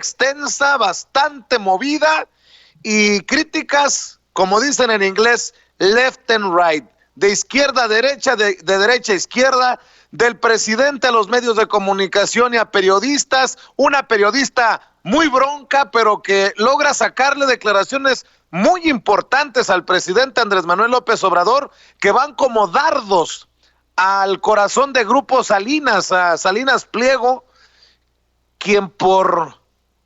extensa, bastante movida y críticas, como dicen en inglés, left and right, de izquierda a derecha, de derecha a izquierda, del presidente a los medios de comunicación y a periodistas, una periodista muy bronca, pero que logra sacarle declaraciones muy importantes al presidente Andrés Manuel López Obrador, que van como dardos al corazón de Grupo Salinas, a Salinas Pliego, quien por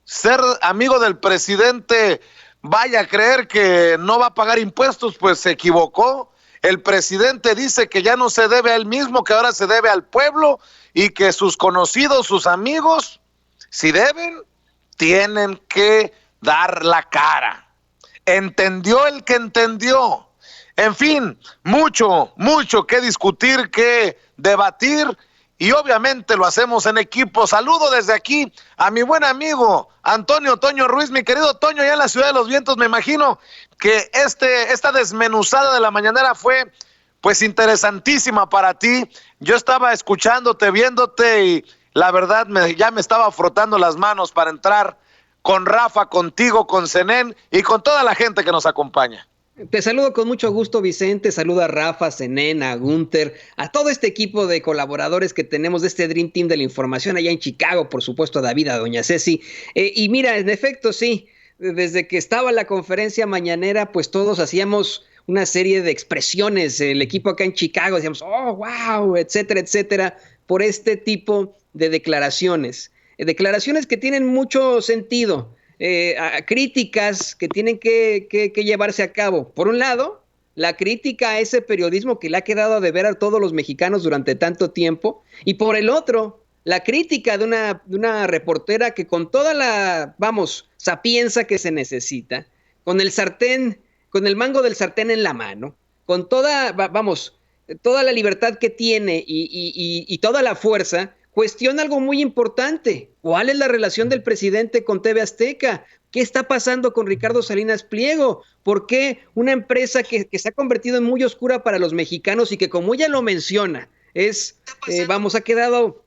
ser amigo del presidente vaya a creer que no va a pagar impuestos, pues se equivocó. El presidente dice que ya no se debe a él mismo, que ahora se debe al pueblo y que sus conocidos, sus amigos, si deben, tienen que dar la cara. Entendió el que entendió. En fin, mucho que discutir, que debatir, y obviamente lo hacemos en equipo. Saludo desde aquí a mi buen amigo Antonio Toño Ruiz, mi querido Toño, ya en la Ciudad de los Vientos. Me imagino que esta desmenuzada de la mañanera fue pues interesantísima para ti. Yo estaba escuchándote, viéndote, y la verdad ya me estaba frotando las manos para entrar con Rafa, contigo, con Zenén y con toda la gente que nos acompaña. Te saludo con mucho gusto, Vicente. Saludo a Rafa, Zenén, a Gunther, a todo este equipo de colaboradores que tenemos de este Dream Team de la información allá en Chicago, por supuesto a David, a doña Ceci. Y mira, en efecto, sí, desde que estaba la conferencia mañanera, pues todos hacíamos una serie de expresiones. El equipo acá en Chicago decíamos, oh, wow, etcétera, etcétera, por este tipo de declaraciones. Declaraciones que tienen mucho sentido. Críticas que tienen que llevarse a cabo. Por un lado, la crítica a ese periodismo que le ha quedado a deber a todos los mexicanos durante tanto tiempo, y por el otro, la crítica de una reportera que con toda la, sapienza que se necesita, con el sartén, con el mango del sartén en la mano, con toda, toda la libertad que tiene y toda la fuerza, cuestiona algo muy importante. ¿Cuál es la relación del presidente con TV Azteca? ¿Qué está pasando con Ricardo Salinas Pliego? ¿Por qué una empresa que se ha convertido en muy oscura para los mexicanos y que, como ella lo menciona, ha quedado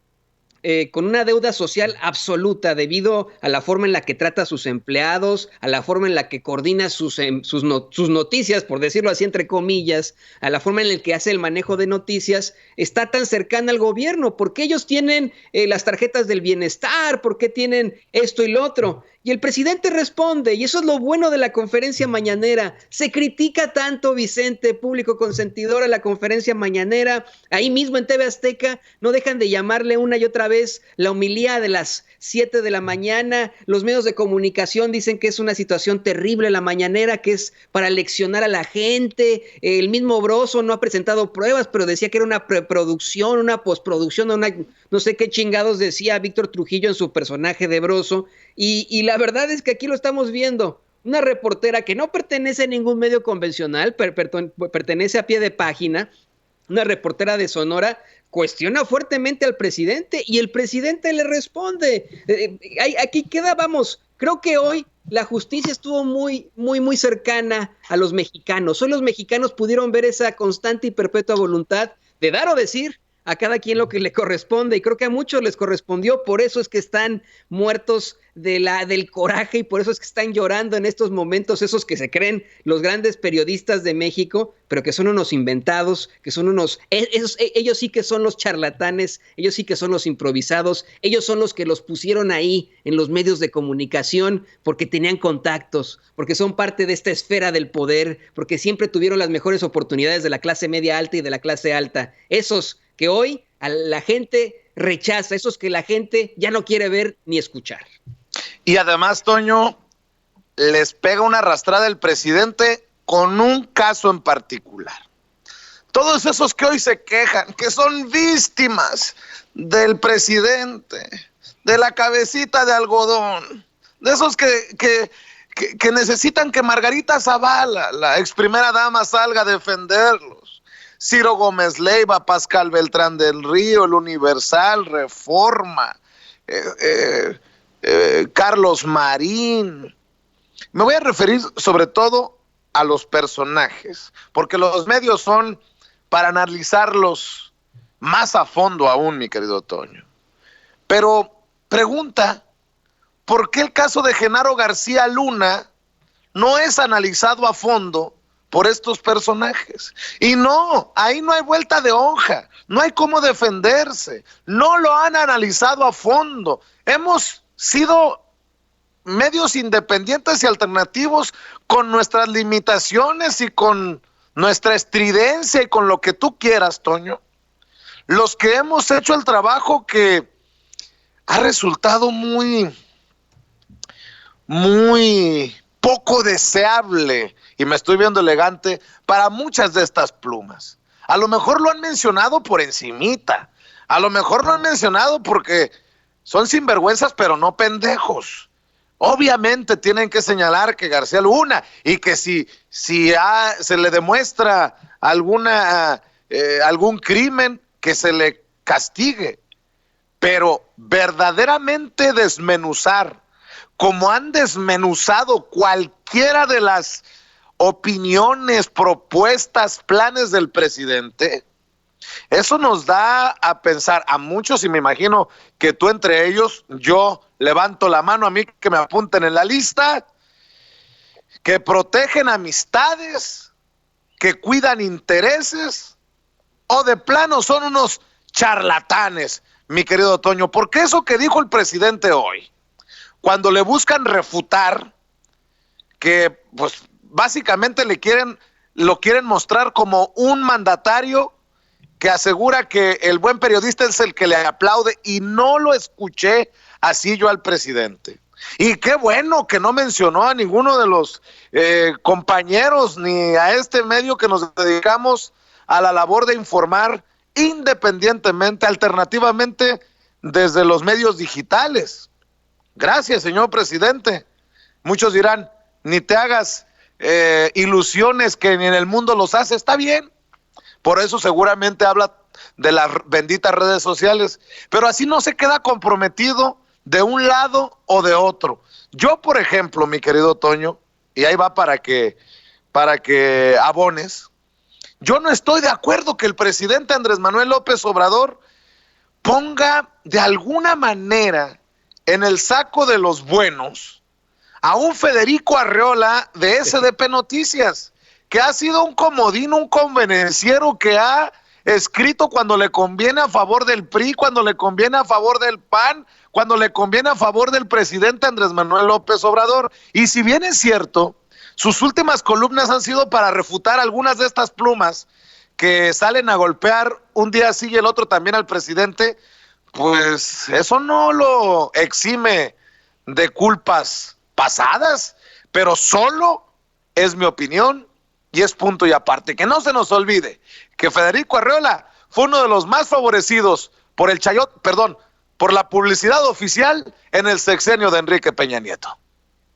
con una deuda social absoluta debido a la forma en la que trata a sus empleados, a la forma en la que coordina sus noticias, por decirlo así, entre comillas, a la forma en la que hace el manejo de noticias, está tan cercana al gobierno? ¿Por qué ellos tienen las tarjetas del bienestar? ¿Por qué tienen esto y lo otro? Y el presidente responde, y eso es lo bueno de la conferencia mañanera. Se critica tanto, Vicente, público consentidor, a la conferencia mañanera, ahí mismo en TV Azteca, no dejan de llamarle una y otra vez la homilía de las 7 de la mañana. Los medios de comunicación dicen que es una situación terrible la mañanera, que es para leccionar a la gente. El mismo Broso no ha presentado pruebas, pero decía que era una preproducción, una postproducción, no sé qué chingados decía Víctor Trujillo en su personaje de Broso. Y la verdad es que aquí lo estamos viendo. Una reportera que no pertenece a ningún medio convencional, pertenece a pie de página, una reportera de Sonora, cuestiona fuertemente al presidente y el presidente le responde. Aquí queda, creo que hoy la justicia estuvo muy cercana a los mexicanos. Hoy los mexicanos pudieron ver esa constante y perpetua voluntad de dar o decir a cada quien lo que le corresponde, y creo que a muchos les correspondió. Por eso es que están muertos del coraje, y por eso es que están llorando en estos momentos esos que se creen los grandes periodistas de México, pero que son unos inventados, que son ellos sí que son los charlatanes, ellos sí que son los improvisados, ellos son los que los pusieron ahí en los medios de comunicación porque tenían contactos, porque son parte de esta esfera del poder, porque siempre tuvieron las mejores oportunidades de la clase media alta y de la clase alta. Esos que hoy a la gente rechaza, esos que la gente ya no quiere ver ni escuchar. Y además, Toño, les pega una arrastrada el presidente con un caso en particular. Todos esos que hoy se quejan, que son víctimas del presidente, de la cabecita de algodón, de esos que necesitan que Margarita Zavala, la ex primera dama, salga a defenderlos. Ciro Gómez Leiva, Pascal Beltrán del Río, El Universal, Reforma, Carlos Marín. Me voy a referir sobre todo a los personajes, porque los medios son para analizarlos más a fondo aún, mi querido Toño. Pero pregunta, ¿por qué el caso de Genaro García Luna no es analizado a fondo por estos personajes? Y no, ahí no hay vuelta de hoja, no hay cómo defenderse, no lo han analizado a fondo. Hemos sido medios independientes y alternativos con nuestras limitaciones y con nuestra estridencia y con lo que tú quieras, Toño. Los que hemos hecho el trabajo que ha resultado muy poco deseable, y me estoy viendo elegante, para muchas de estas plumas. A lo mejor lo han mencionado por encimita, a lo mejor lo han mencionado porque son sinvergüenzas, pero no pendejos. Obviamente tienen que señalar que García Luna, y que si se le demuestra algún crimen, que se le castigue. Pero verdaderamente desmenuzar, como han desmenuzado cualquiera de las opiniones, propuestas, planes del presidente, eso nos da a pensar a muchos, y me imagino que tú entre ellos. Yo levanto la mano, a mí que me apunten en la lista, que protegen amistades, que cuidan intereses, o de plano son unos charlatanes, mi querido Toño, porque eso que dijo el presidente hoy, cuando le buscan refutar, que pues básicamente lo quieren mostrar como un mandatario que asegura que el buen periodista es el que le aplaude, y no lo escuché así yo al presidente. Y qué bueno que no mencionó a ninguno de los compañeros ni a este medio que nos dedicamos a la labor de informar independientemente, alternativamente, desde los medios digitales. Gracias, señor presidente. Muchos dirán, ni te hagas ilusiones que ni en el mundo los hace. Está bien, por eso seguramente habla de las benditas redes sociales, pero así no se queda comprometido de un lado o de otro. Yo, por ejemplo, mi querido Toño, y ahí va para que abones, yo no estoy de acuerdo que el presidente Andrés Manuel López Obrador ponga de alguna manera en el saco de los buenos a un Federico Arreola de SDP Noticias, que ha sido un comodín, un convenenciero, que ha escrito cuando le conviene a favor del PRI, cuando le conviene a favor del PAN, cuando le conviene a favor del presidente Andrés Manuel López Obrador. Y si bien es cierto, sus últimas columnas han sido para refutar algunas de estas plumas que salen a golpear un día sí y el otro también al presidente, pues eso no lo exime de culpas pasadas, pero solo es mi opinión y es punto y aparte. Que no se nos olvide que Federico Arreola fue uno de los más favorecidos por el por la publicidad oficial en el sexenio de Enrique Peña Nieto.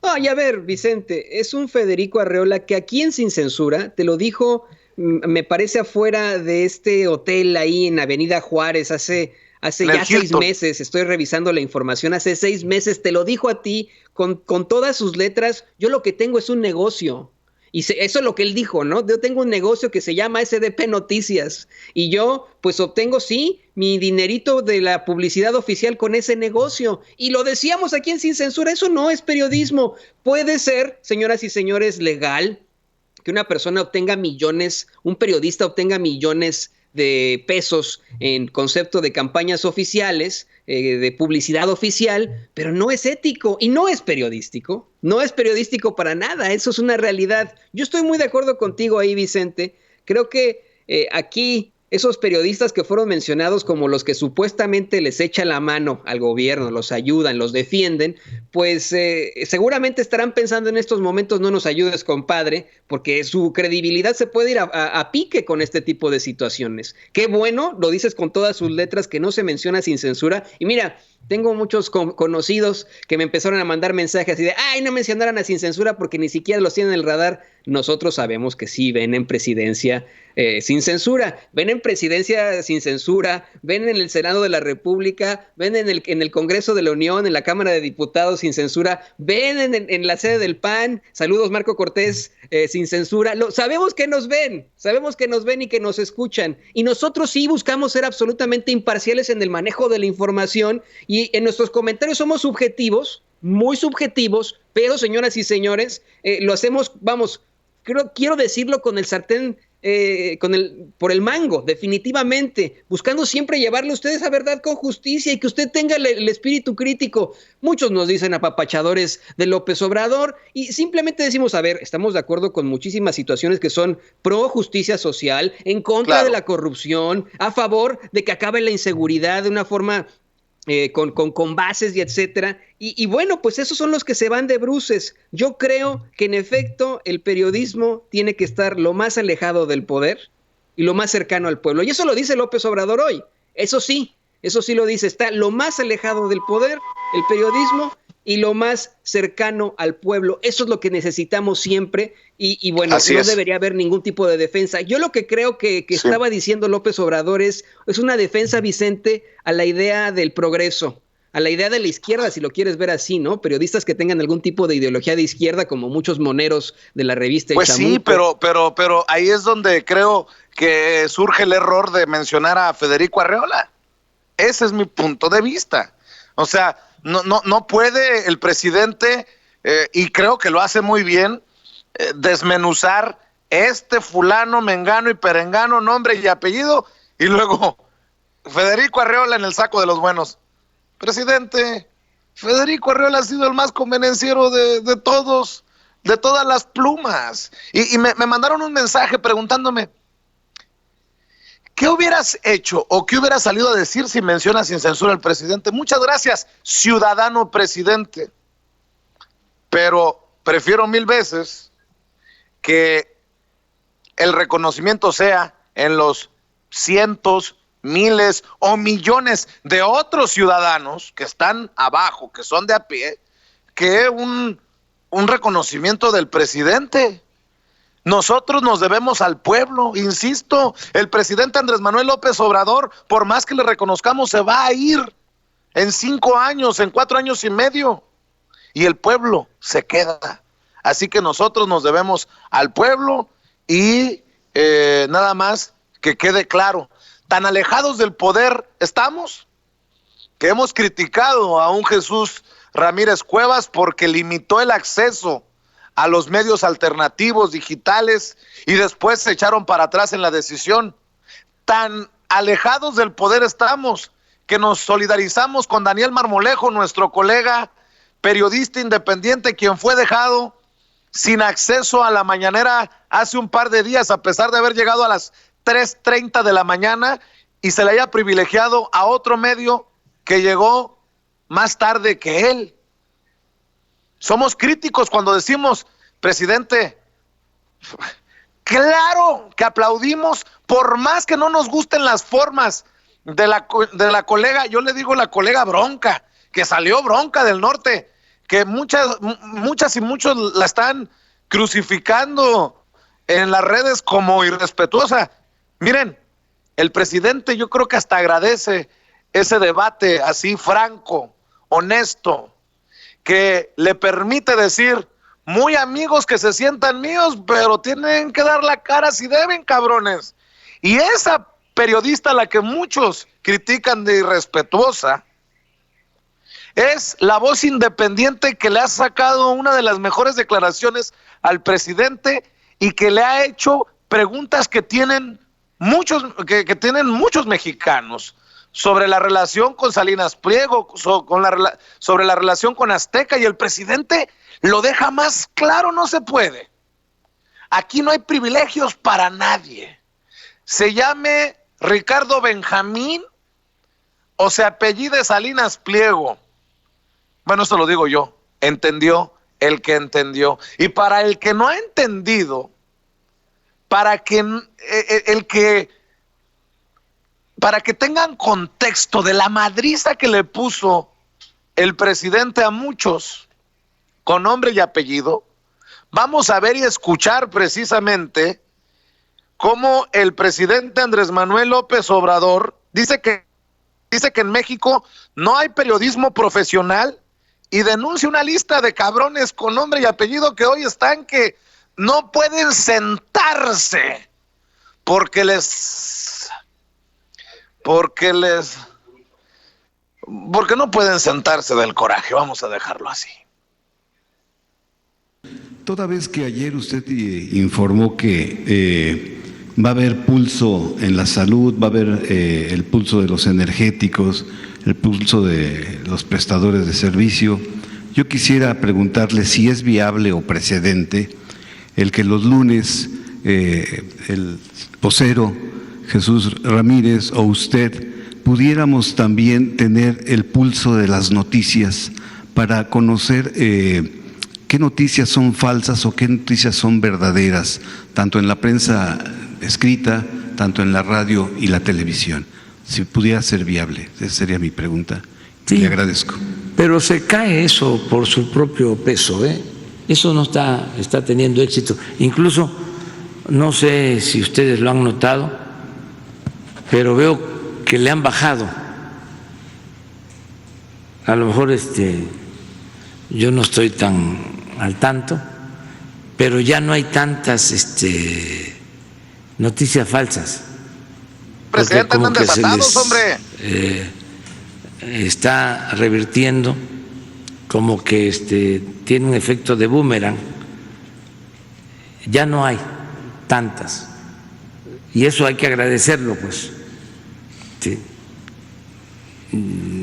Ay, a ver, Vicente, es un Federico Arreola que aquí en Sin Censura te lo dijo, me parece, afuera de este hotel ahí en Avenida Juárez hace ya 6 meses. Estoy revisando la información, hace 6 meses te lo dijo a ti con todas sus letras. Yo lo que tengo es un negocio. Y eso es lo que él dijo, ¿no? Yo tengo un negocio que se llama SDP Noticias y yo pues obtengo, sí, mi dinerito de la publicidad oficial con ese negocio. Y lo decíamos aquí en Sin Censura, eso no es periodismo. Puede ser, señoras y señores, legal que una persona obtenga millones, un periodista obtenga millones de pesos en concepto de campañas oficiales, de publicidad oficial, pero no es ético y no es periodístico. No es periodístico para nada, eso es una realidad. Yo estoy muy de acuerdo contigo ahí, Vicente. Creo que aquí esos periodistas que fueron mencionados como los que supuestamente les echan la mano al gobierno, los ayudan, los defienden, pues seguramente estarán pensando en estos momentos: no nos ayudes, compadre, porque su credibilidad se puede ir a pique con este tipo de situaciones. Qué bueno, lo dices con todas sus letras, que no se menciona Sin Censura. Y mira, tengo muchos conocidos que me empezaron a mandar mensajes así de: ay, no mencionaran a Sin Censura porque ni siquiera los tienen en el radar. Nosotros sabemos que sí ven en Presidencia Sin Censura, ven en Presidencia Sin Censura, ven en el Senado de la República, ven en el Congreso de la Unión, en la Cámara de Diputados Sin Censura, ven en la sede del PAN. Saludos, Marco Cortés, Sin Censura. Sabemos que nos ven y que nos escuchan, y nosotros sí buscamos ser absolutamente imparciales en el manejo de la información, y en nuestros comentarios somos subjetivos, muy subjetivos, pero señoras y señores, lo hacemos, vamos, quiero decirlo con el sartén, por el mango, definitivamente, buscando siempre llevarle a ustedes a verdad con justicia y que usted tenga el espíritu crítico. Muchos nos dicen apapachadores de López Obrador y simplemente decimos, a ver, estamos de acuerdo con muchísimas situaciones que son pro justicia social, en contra de la corrupción, a favor de que acabe la inseguridad de una forma con bases y etcétera. Y bueno, pues esos son los que se van de bruces. Yo creo que en efecto el periodismo tiene que estar lo más alejado del poder y lo más cercano al pueblo. Y eso lo dice López Obrador hoy. Eso sí lo dice, está lo más alejado del poder, el periodismo, y lo más cercano al pueblo. Eso es lo que necesitamos siempre y bueno, Así no es. debería haber ningún tipo de defensa. Yo lo que creo que sí estaba diciendo López Obrador es una defensa, Vicente, a la idea del progreso, a la idea de la izquierda, si lo quieres ver así, ¿no? Periodistas que tengan algún tipo de ideología de izquierda, como muchos moneros de la revista El Pues Chamuco. sí, pero ahí es donde creo que surge el error de mencionar a Federico Arreola. Ese es mi punto de vista. O sea, no puede el presidente, y creo que lo hace muy bien, desmenuzar fulano, mengano y perengano, nombre y apellido, y luego Federico Arreola en el saco de los buenos. Presidente, Federico Arreola ha sido el más convenenciero de todos, de todas las plumas. Y me mandaron un mensaje preguntándome, ¿qué hubieras hecho o qué hubieras salido a decir si mencionas sin censura al presidente? Muchas gracias, ciudadano presidente. Pero prefiero 1000 veces que el reconocimiento sea en los cientos, miles o millones de otros ciudadanos que están abajo, que son de a pie, que un reconocimiento del presidente. Nosotros nos debemos al pueblo, insisto, el presidente Andrés Manuel López Obrador, por más que le reconozcamos, se va a ir en 5 años, en 4 años y medio, y el pueblo se queda. Así que nosotros nos debemos al pueblo y nada más que quede claro, tan alejados del poder estamos que hemos criticado a un Jesús Ramírez Cuevas porque limitó el acceso a los medios alternativos digitales y después se echaron para atrás en la decisión. Tan alejados del poder estamos que nos solidarizamos con Daniel Marmolejo, nuestro colega periodista independiente, quien fue dejado sin acceso a la mañanera hace un par de días, a pesar de haber llegado a las 3:30 de la mañana y se le haya privilegiado a otro medio que llegó más tarde que él. Somos críticos cuando decimos, presidente, claro que aplaudimos, por más que no nos gusten las formas de la colega, yo le digo la colega bronca, que salió bronca del norte, que muchas y muchos la están crucificando en las redes como irrespetuosa. Miren, el presidente yo creo que hasta agradece ese debate así franco, honesto, que le permite decir, muy amigos que se sientan míos, pero tienen que dar la cara si deben, cabrones. Y esa periodista a la que muchos critican de irrespetuosa, es la voz independiente que le ha sacado una de las mejores declaraciones al presidente y que le ha hecho preguntas que tienen muchos mexicanos sobre la relación con Salinas Pliego, sobre la relación con Azteca, y el presidente lo deja más claro, no se puede. Aquí no hay privilegios para nadie. Se llame Ricardo Benjamín o se apellide Salinas Pliego. Bueno, eso lo digo yo. Entendió el que entendió. Y para el que no ha entendido, para que tengan contexto de la madriza que le puso el presidente a muchos con nombre y apellido, vamos a ver y escuchar precisamente cómo el presidente Andrés Manuel López Obrador dice que en México no hay periodismo profesional y denuncia una lista de cabrones con nombre y apellido que hoy están que no pueden sentarse porque les porque no pueden sentarse del coraje, vamos a dejarlo así. Toda vez que ayer usted informó que va a haber pulso en la salud, va a haber el pulso de los energéticos, el pulso de los prestadores de servicio, yo quisiera preguntarle si es viable o precedente el que los lunes el vocero Jesús Ramírez o usted pudiéramos también tener el pulso de las noticias para conocer qué noticias son falsas o qué noticias son verdaderas, tanto en la prensa escrita, tanto en la radio y la televisión. Si pudiera ser viable, esa sería mi pregunta. Sí, le agradezco. Pero se cae eso por su propio peso, ¿eh? Eso no está teniendo éxito. Incluso, no sé si ustedes lo han notado, pero veo que le han bajado. A lo mejor yo no estoy tan al tanto, pero ya no hay tantas noticias falsas. Presidente, andan desatados, hombre. Está revirtiendo, como que tiene un efecto de boomerang. Ya no hay tantas. Y eso hay que agradecerlo, pues. Sí.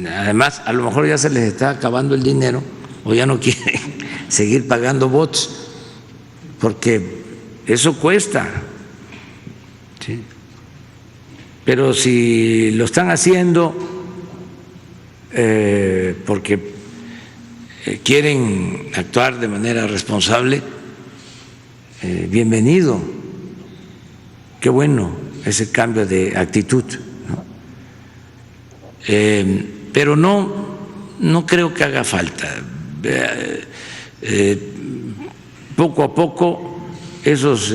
Además, a lo mejor ya se les está acabando el dinero o ya no quieren seguir pagando bots, porque eso cuesta. Sí. Pero si lo están haciendo porque quieren actuar de manera responsable, bienvenido. Qué bueno ese cambio de actitud, ¿no? Pero no creo que haga falta. Poco a poco esos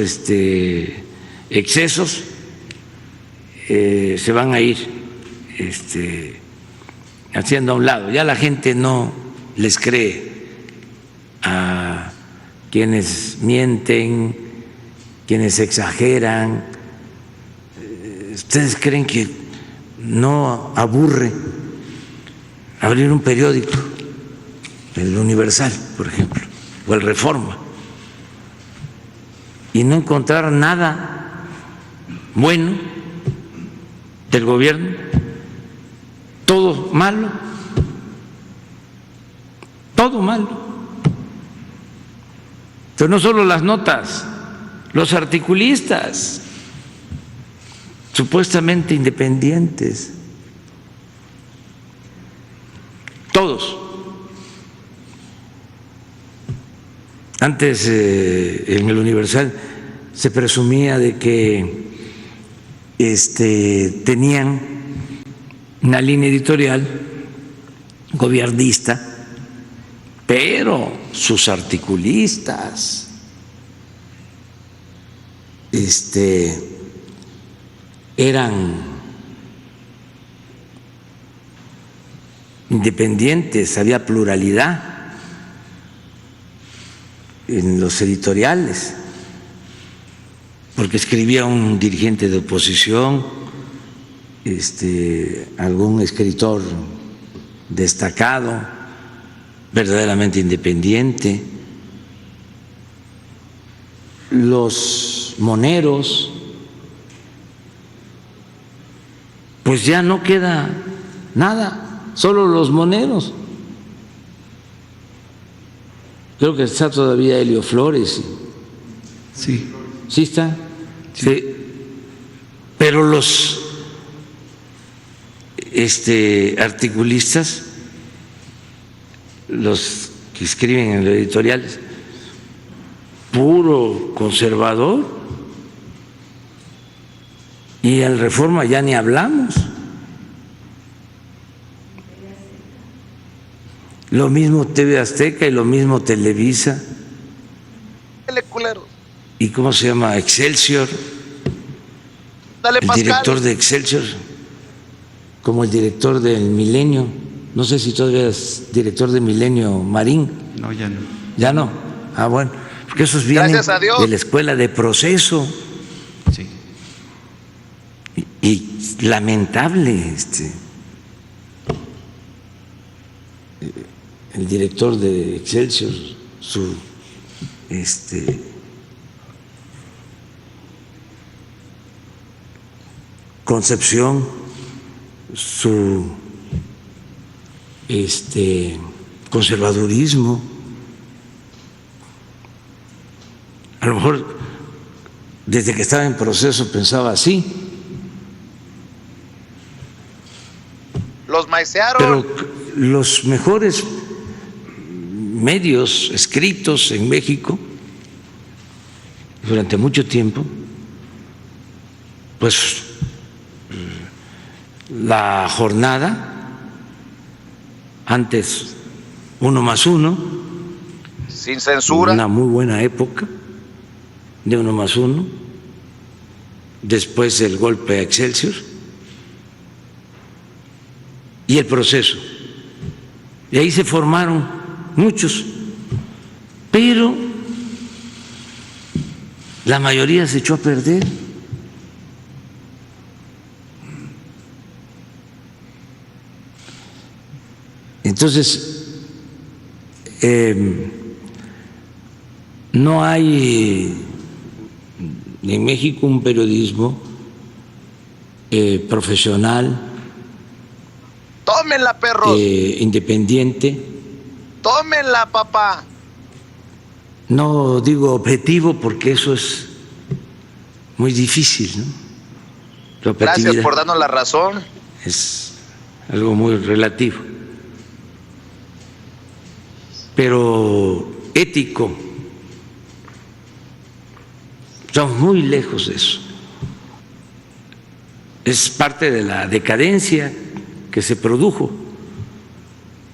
excesos se van a ir haciendo a un lado. Ya la gente no les cree a quienes mienten, quienes exageran. ¿Ustedes creen que no aburre abrir un periódico, el Universal, por ejemplo, o el Reforma, y no encontrar nada bueno del gobierno? Todo malo, todo malo. Pero no solo las notas, los articulistas supuestamente independientes, todos. Antes en el Universal se presumía de que tenían una línea editorial gobiernista, pero sus articulistas eran independientes, había pluralidad en los editoriales, porque escribía un dirigente de oposición, algún escritor destacado, verdaderamente independiente. Los moneros, pues ya no queda nada, solo los moneros. Creo que está todavía Helio Flores. Sí. ¿Sí está? Sí. Pero los articulistas, los que escriben en los editoriales, puro conservador, y en Reforma ya ni hablamos. Lo mismo TV Azteca y lo mismo Televisa. ¿Y cómo se llama? Excelsior. Dale, el director de Excelsior, como el director del Milenio. No sé si todavía es director de Milenio, Marín. No, ya no. ¿Ya no? Ah, bueno. Porque esos vienen de la escuela de Proceso. Sí. Y lamentable el director de Excelsior, su concepción, su conservadurismo. A lo mejor desde que estaba en proceso pensaba así, Los maicearon. pero los mejores medios escritos en México durante mucho tiempo, pues La Jornada, antes 1+1, Sin censura. una muy buena época de 1+1, después el golpe a Excelsior y el proceso. Y ahí se formaron muchos, pero la mayoría se echó a perder. Entonces, no hay en México un periodismo profesional, Tómenla, perros. independiente. Tómenla, papá. No digo objetivo porque eso es muy difícil, ¿no? La Gracias objetividad por darnos la razón. es algo muy relativo, pero ético. Estamos muy lejos de eso. Es parte de la decadencia que se produjo.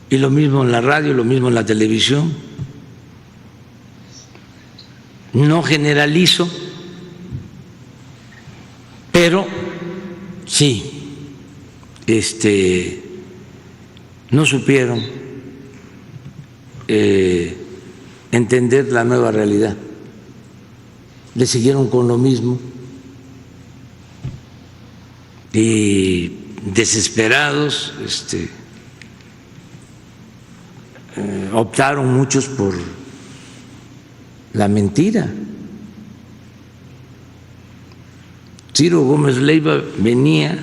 Y lo mismo en la radio, lo mismo en la televisión. No generalizo, pero sí, no supieron entender la nueva realidad. Le siguieron con lo mismo y desesperados optaron muchos por la mentira. Ciro Gómez Leiva venía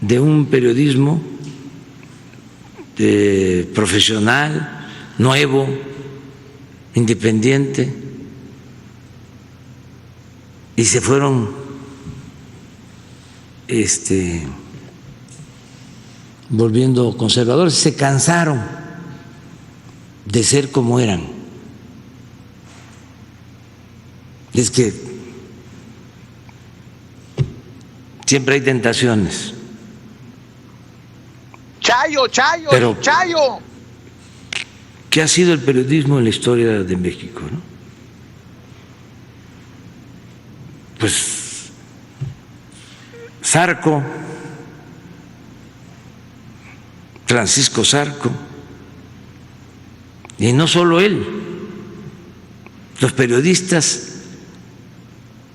de un periodismo profesional, nuevo, independiente, y se fueron volviendo conservadores, se cansaron de ser como eran. Es que siempre hay tentaciones. Chayo, Pero- Chayo. ¿Qué ha sido el periodismo en la historia de México, no? Pues Zarco, Francisco Zarco, y no solo él, los periodistas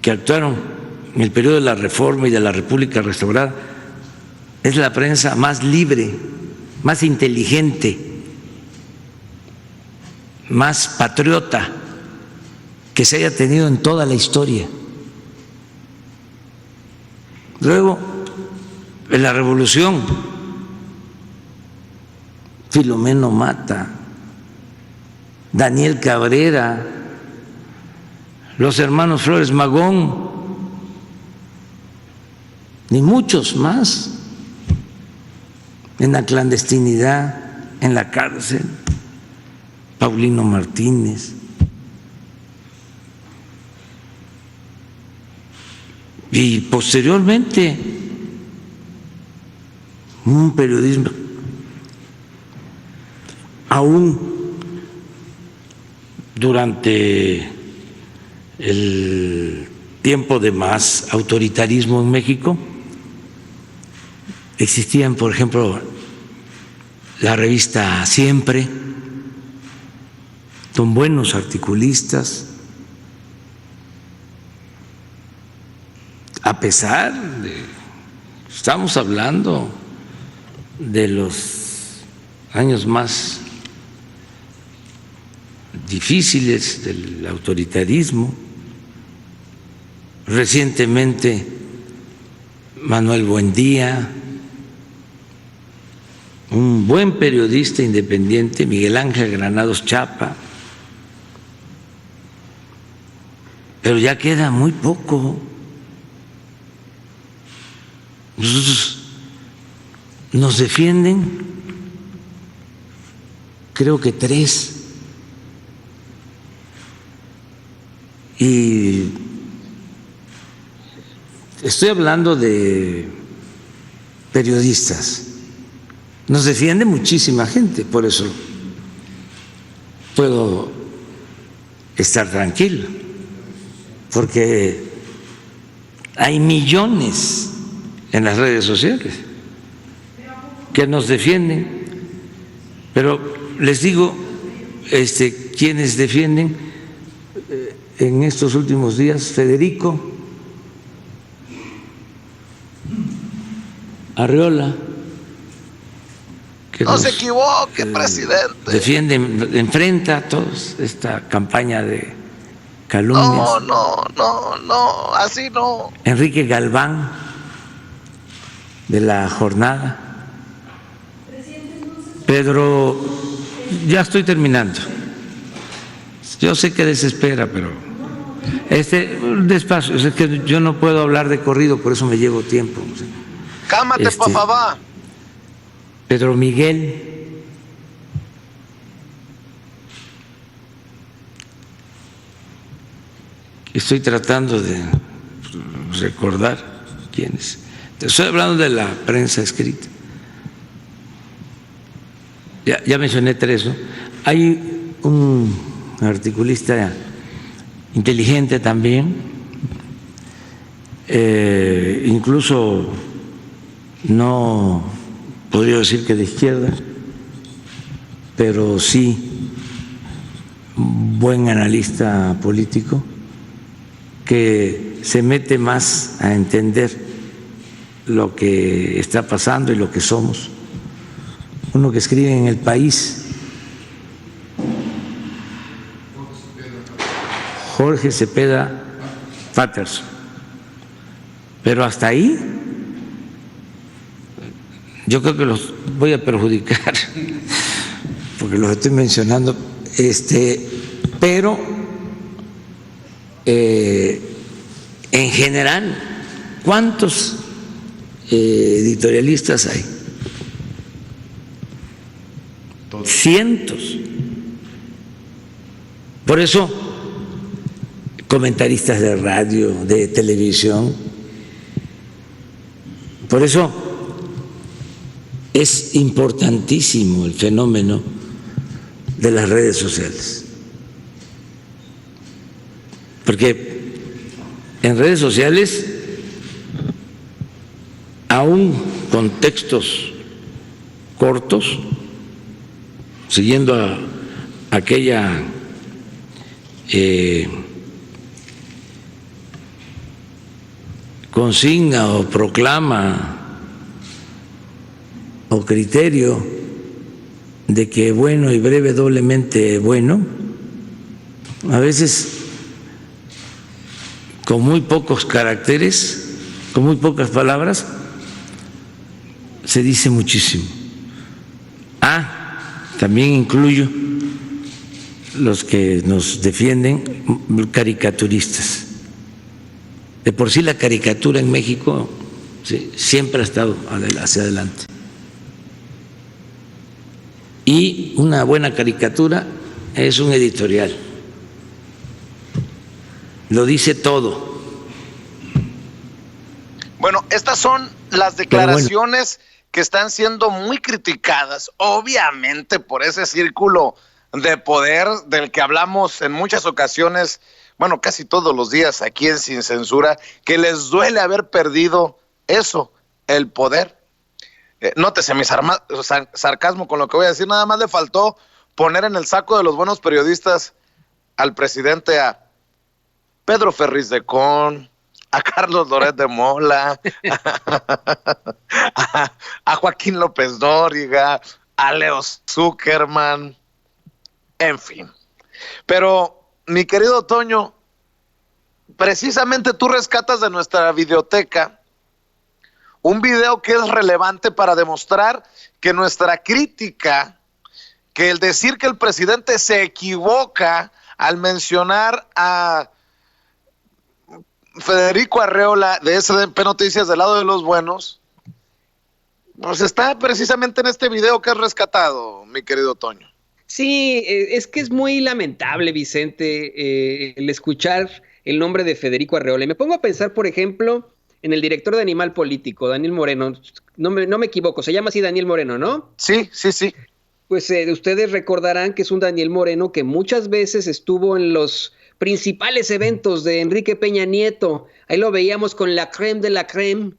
que actuaron en el periodo de la Reforma y de la República restaurada, es la prensa más libre, más inteligente, más patriota que se haya tenido en toda la historia. Luego, en la Revolución, Filomeno Mata, Daniel Cabrera, los hermanos Flores Magón, y muchos más en la clandestinidad, en la cárcel, Paulino Martínez. Y posteriormente un periodismo aún durante el tiempo de más autoritarismo en México existían, por ejemplo, la revista Siempre, con buenos articulistas, a pesar de, estamos hablando de los años más difíciles del autoritarismo. Recientemente Manuel Buendía, un buen periodista independiente, Miguel Ángel Granados Chapa, pero ya queda muy poco. Nosotros nos defienden, creo que 3. Y estoy hablando de periodistas. Nos defiende muchísima gente, por eso puedo estar tranquilo, porque hay millones en las redes sociales que nos defienden. Pero les digo, quienes defienden en estos últimos días, Federico Arriola, que no se equivoque, presidente. Defiende, enfrenta toda esta campaña de calumnias. No, así no. Enrique Galván, de La Jornada. Pedro, ya estoy terminando. Yo sé que desespera, pero despacio, es que yo no puedo hablar de corrido, por eso me llevo tiempo. Cámate, por favor. Pedro Miguel, estoy tratando de recordar quiénes. Estoy hablando de la prensa escrita. Ya mencioné 3, ¿no? Hay un articulista inteligente también, incluso no podría decir que de izquierda, pero sí buen analista político, que se mete más a entender lo que está pasando y lo que somos. Uno que escribe en El País, Jorge Cepeda Patterson. Pero hasta ahí yo creo que los voy a perjudicar porque los estoy mencionando, pero en general, ¿cuántos editorialistas hay? Cientos. Por eso, comentaristas de radio, de televisión, por eso es importantísimo el fenómeno de las redes sociales, porque en redes sociales, aún con textos cortos, siguiendo a aquella consigna o proclama o criterio de que bueno y breve doblemente bueno, a veces con muy pocos caracteres, con muy pocas palabras, se dice muchísimo. También incluyo los que nos defienden, caricaturistas. De por sí la caricatura en México siempre ha estado hacia adelante. Y una buena caricatura es un editorial. Lo dice todo. Bueno, estas son las declaraciones que están siendo muy criticadas, obviamente, por ese círculo de poder del que hablamos en muchas ocasiones, bueno, casi todos los días aquí en Sin Censura, que les duele haber perdido eso, el poder. Nótese mi sarcasmo con lo que voy a decir, nada más le faltó poner en el saco de los buenos periodistas al presidente a Pedro Ferriz de Con, a Carlos Loret de Mola, a Joaquín López Dóriga, a Leo Zuckerman, en fin. Pero, mi querido Toño, precisamente tú rescatas de nuestra videoteca un video que es relevante para demostrar que nuestra crítica, que el decir que el presidente se equivoca al mencionar a Federico Arreola de SDP Noticias del lado de los buenos, pues está precisamente en este video que has rescatado, mi querido Toño. Sí, es que es muy lamentable, Vicente, el escuchar el nombre de Federico Arreola. Y me pongo a pensar, por ejemplo, en el director de Animal Político, Daniel Moreno. No me equivoco, se llama así Daniel Moreno, ¿no? Sí. Pues ustedes recordarán que es un Daniel Moreno que muchas veces estuvo en los principales eventos de Enrique Peña Nieto. Ahí lo veíamos con la crème de la crème.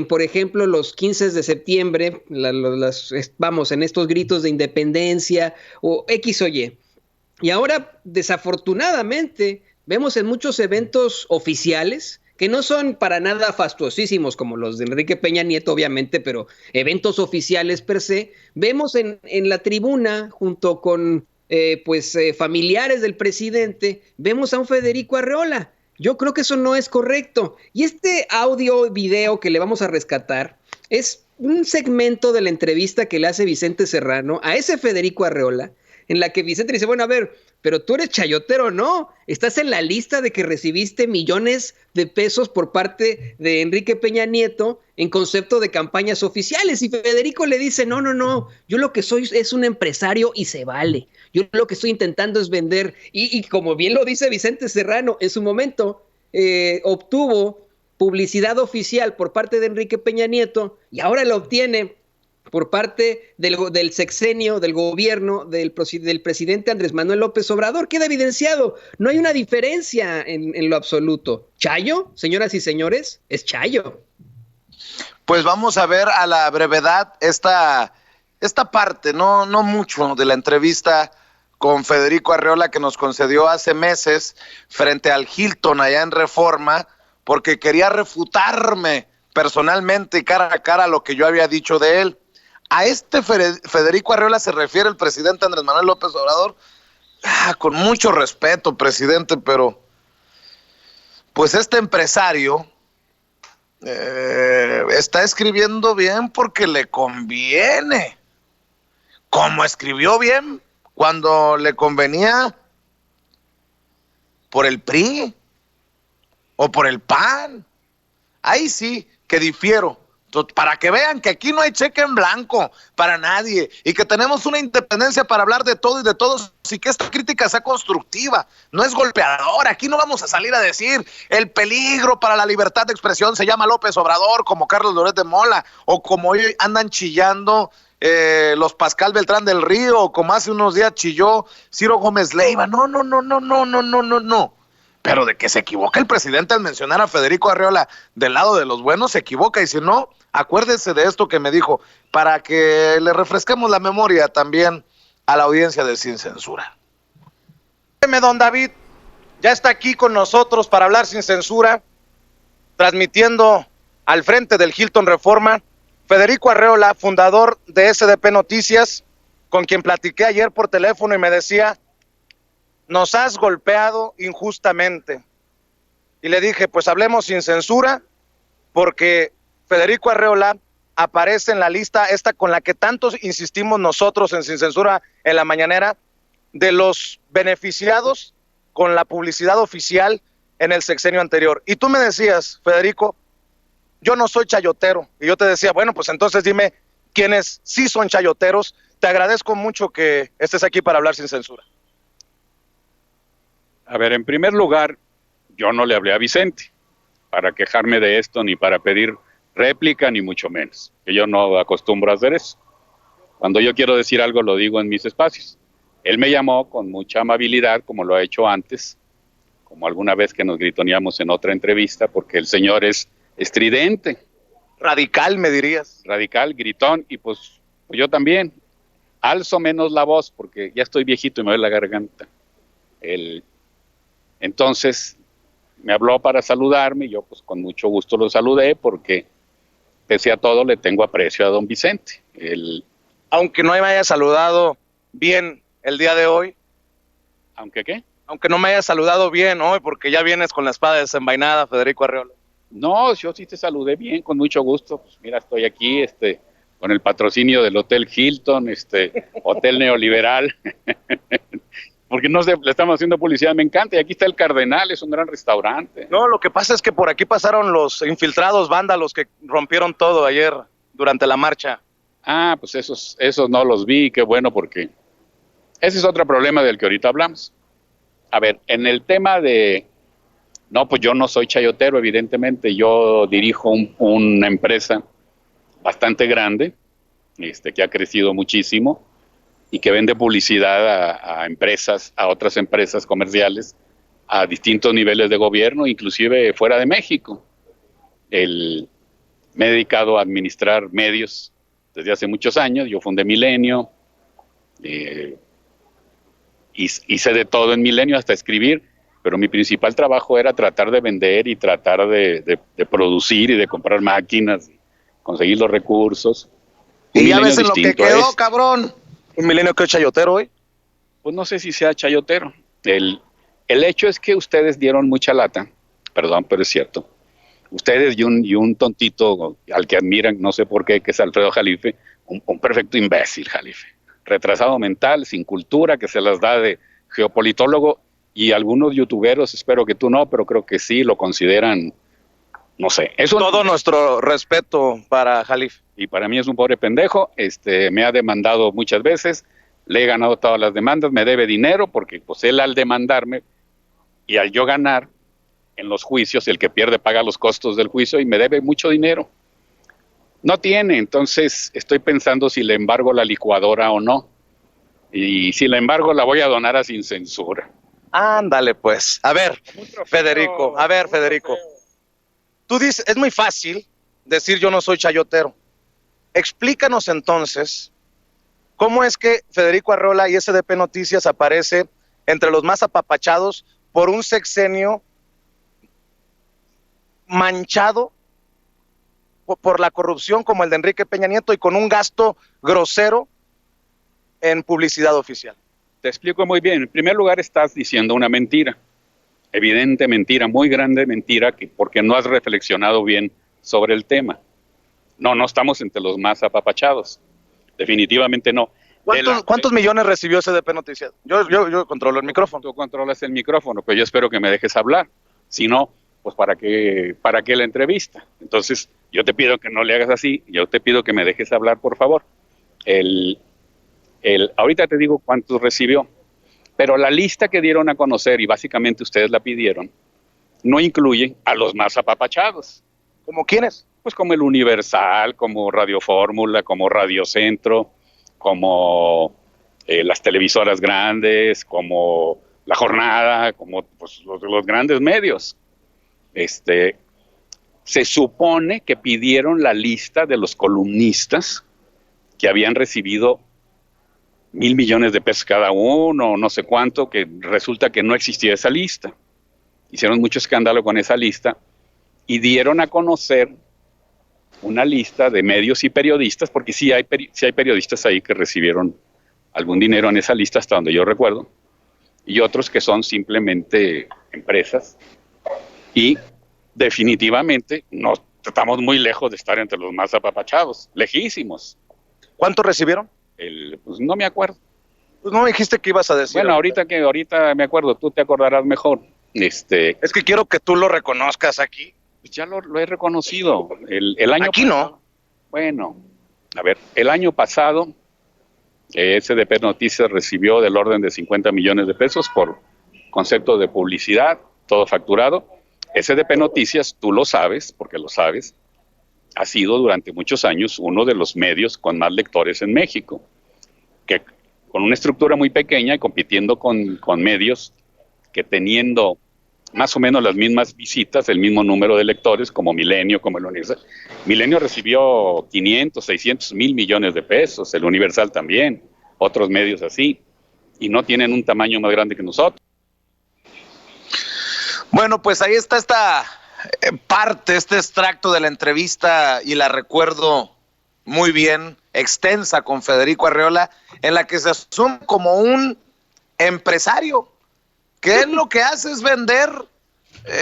Por ejemplo, los 15 de septiembre, vamos, en estos gritos de independencia o X o Y. Y ahora, desafortunadamente, vemos en muchos eventos oficiales, que no son para nada fastuosísimos como los de Enrique Peña Nieto, obviamente, pero eventos oficiales per se, vemos en la tribuna, junto con familiares del presidente, vemos a un Federico Arreola. Yo creo que eso no es correcto. Y este audio video que le vamos a rescatar es un segmento de la entrevista que le hace Vicente Serrano a ese Federico Arreola, en la que Vicente dice, bueno, a ver, pero tú eres chayotero, ¿no? Estás en la lista de que recibiste millones de pesos por parte de Enrique Peña Nieto en concepto de campañas oficiales. Y Federico le dice, no, yo lo que soy es un empresario y se vale. Yo lo que estoy intentando es vender. Y como bien lo dice Vicente Serrano, en su momento obtuvo publicidad oficial por parte de Enrique Peña Nieto y ahora lo obtiene por parte del sexenio, del gobierno, del presidente Andrés Manuel López Obrador. Queda evidenciado, no hay una diferencia en lo absoluto. ¿Chayo, señoras y señores? Es Chayo. Pues vamos a ver a la brevedad esta parte, no mucho, de la entrevista con Federico Arreola que nos concedió hace meses frente al Hilton allá en Reforma, porque quería refutarme personalmente cara a cara lo que yo había dicho de él. A este Federico Arreola se refiere el presidente Andrés Manuel López Obrador, con mucho respeto, presidente, pero pues este empresario está escribiendo bien porque le conviene, como escribió bien cuando le convenía por el PRI o por el PAN. Ahí sí que difiero. Para que vean que aquí no hay cheque en blanco para nadie y que tenemos una independencia para hablar de todo y de todos y que esta crítica sea constructiva, no es golpeadora. Aquí no vamos a salir a decir el peligro para la libertad de expresión se llama López Obrador, como Carlos Loret de Mola, o como hoy andan chillando los Pascal Beltrán del Río, o como hace unos días chilló Ciro Gómez Leiva. No. Pero de que se equivoca el presidente al mencionar a Federico Arreola del lado de los buenos, se equivoca. Y si no, acuérdese de esto que me dijo, para que le refresquemos la memoria también a la audiencia de Sin Censura. Don David ya está aquí con nosotros para hablar sin censura, transmitiendo al frente del Hilton Reforma, Federico Arreola, fundador de SDP Noticias, con quien platiqué ayer por teléfono y me decía, nos has golpeado injustamente. Y le dije, pues hablemos sin censura, porque Federico Arreola aparece en la lista esta con la que tantos insistimos nosotros en Sin Censura en la mañanera, de los beneficiados con la publicidad oficial en el sexenio anterior. Y tú me decías, Federico, yo no soy chayotero. Y yo te decía, bueno, pues entonces dime quiénes sí son chayoteros. Te agradezco mucho que estés aquí para hablar sin censura. A ver, en primer lugar, yo no le hablé a Vicente para quejarme de esto, ni para pedir réplica, ni mucho menos. Que yo no acostumbro a hacer eso. Cuando yo quiero decir algo, lo digo en mis espacios. Él me llamó con mucha amabilidad, como lo ha hecho antes, como alguna vez que nos gritoneamos en otra entrevista, porque el señor es estridente. Radical, me dirías. Radical, gritón, y pues yo también. Alzo menos la voz, porque ya estoy viejito y me duele la garganta. Entonces me habló para saludarme y yo pues con mucho gusto lo saludé porque pese a todo le tengo aprecio a don Vicente. Aunque no me haya saludado bien el día de hoy, ¿Aunque qué? Aunque no me hayas saludado bien hoy, porque ya vienes con la espada desenvainada, Federico Arreola. No, yo sí te saludé bien, con mucho gusto. Pues mira, estoy aquí, con el patrocinio del Hotel Hilton, Hotel Neoliberal. Porque no sé, le estamos haciendo publicidad, me encanta. Y aquí está el Cardenal, es un gran restaurante. No, lo que pasa es que por aquí pasaron los infiltrados vándalos que rompieron todo ayer durante la marcha. Ah, pues esos no los vi, qué bueno, porque ese es otro problema del que ahorita hablamos. A ver, en el tema de... No, pues yo no soy chayotero, evidentemente. Yo dirijo una empresa bastante grande, que ha crecido muchísimo y que vende publicidad a empresas, a otras empresas comerciales, a distintos niveles de gobierno, inclusive fuera de México. Me he dedicado a administrar medios desde hace muchos años. Yo fundé Milenio, hice de todo en Milenio, hasta escribir, pero mi principal trabajo era tratar de vender y tratar de producir y de comprar máquinas, conseguir los recursos. Y ya ves en lo que quedó, cabrón. ¿Un Milenio que es chayotero hoy? Pues no sé si sea chayotero. El hecho es que ustedes dieron mucha lata, perdón, pero es cierto. Ustedes y un tontito al que admiran, no sé por qué, que es Alfredo Jalife, un perfecto imbécil, Jalife. Retrasado mental, sin cultura, que se las da de geopolitólogo, y algunos youtuberos, espero que tú no, pero creo que sí, lo consideran, no sé. Todo nuestro respeto para Jalife. Y para mí es un pobre pendejo, me ha demandado muchas veces, le he ganado todas las demandas, me debe dinero, porque pues él al demandarme y al yo ganar en los juicios, el que pierde paga los costos del juicio y me debe mucho dinero. No tiene, entonces estoy pensando si le embargo la licuadora o no. Y si la embargo la voy a donar a Sin Censura. Ándale pues. A ver, Federico. Tú dices, es muy fácil decir yo no soy chayotero. Explícanos entonces cómo es que Federico Arreola y SDP Noticias aparece entre los más apapachados por un sexenio manchado por la corrupción como el de Enrique Peña Nieto y con un gasto grosero en publicidad oficial. Te explico muy bien. En primer lugar, estás diciendo una mentira. Evidente mentira, muy grande mentira, porque no has reflexionado bien sobre el tema. No estamos entre los más apapachados. Definitivamente no. ¿Cuántos millones recibió SDP Noticias? Yo controlo el micrófono. Tú controlas el micrófono, pero yo espero que me dejes hablar. Si no, pues ¿para qué la entrevista? Entonces, yo te pido que no le hagas así, yo te pido que me dejes hablar, por favor. Ahorita te digo cuántos recibió, pero la lista que dieron a conocer, y básicamente ustedes la pidieron, no incluye a los más apapachados. ¿Cómo quiénes? Pues como el Universal, como Radio Fórmula, como Radio Centro, como las televisoras grandes, como La Jornada, como pues, los grandes medios. Se supone que pidieron la lista de los columnistas que habían recibido 1,000 millones de pesos cada uno, no sé cuánto, que resulta que no existía esa lista. Hicieron mucho escándalo con esa lista y dieron a conocer una lista de medios y periodistas, porque sí hay periodistas ahí que recibieron algún dinero en esa lista, hasta donde yo recuerdo, y otros que son simplemente empresas, y definitivamente no estamos muy lejos de estar entre los más apapachados, lejísimos. ¿Cuánto recibieron? Pues no me acuerdo. Pues no me dijiste que ibas a decir. Bueno, ahorita me acuerdo, tú te acordarás mejor. Es que quiero que tú lo reconozcas aquí. Pues ya lo he reconocido. El año aquí pasado, no. Bueno, a ver, el año pasado SDP Noticias recibió del orden de 50 millones de pesos por concepto de publicidad, todo facturado. SDP Noticias, tú lo sabes, porque lo sabes, ha sido durante muchos años uno de los medios con más lectores en México, que con una estructura muy pequeña y compitiendo con medios que teniendo más o menos las mismas visitas, el mismo número de lectores, como Milenio, como el Universal. Milenio recibió 500, 600, 1,000 millones de pesos, el Universal también, otros medios así, y no tienen un tamaño más grande que nosotros. Bueno, pues ahí está esta parte, este extracto de la entrevista, y la recuerdo muy bien, extensa, con Federico Arreola, en la que se asume como un empresario, que él lo que hace es vender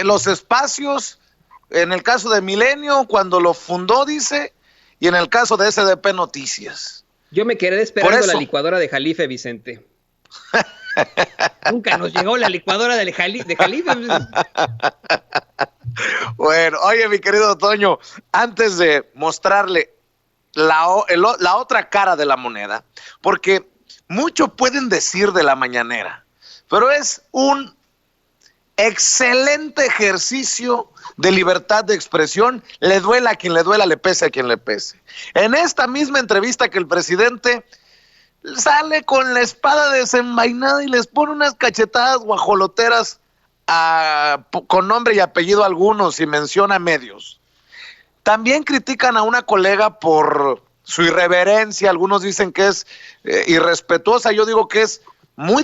los espacios, en el caso de Milenio, cuando lo fundó, dice, y en el caso de SDP Noticias. Yo me quedé esperando la licuadora de Jalife, Vicente. Nunca nos llegó la licuadora de Jalife. Bueno, oye, mi querido Toño, antes de mostrarle la otra cara de la moneda, porque mucho pueden decir de la mañanera, pero es un excelente ejercicio de libertad de expresión, le duela a quien le duela, le pese a quien le pese. En esta misma entrevista que el presidente sale con la espada desenvainada y les pone unas cachetadas guajoloteras con nombre y apellido algunos y menciona medios. También critican a una colega por su irreverencia, algunos dicen que es irrespetuosa, yo digo que es muy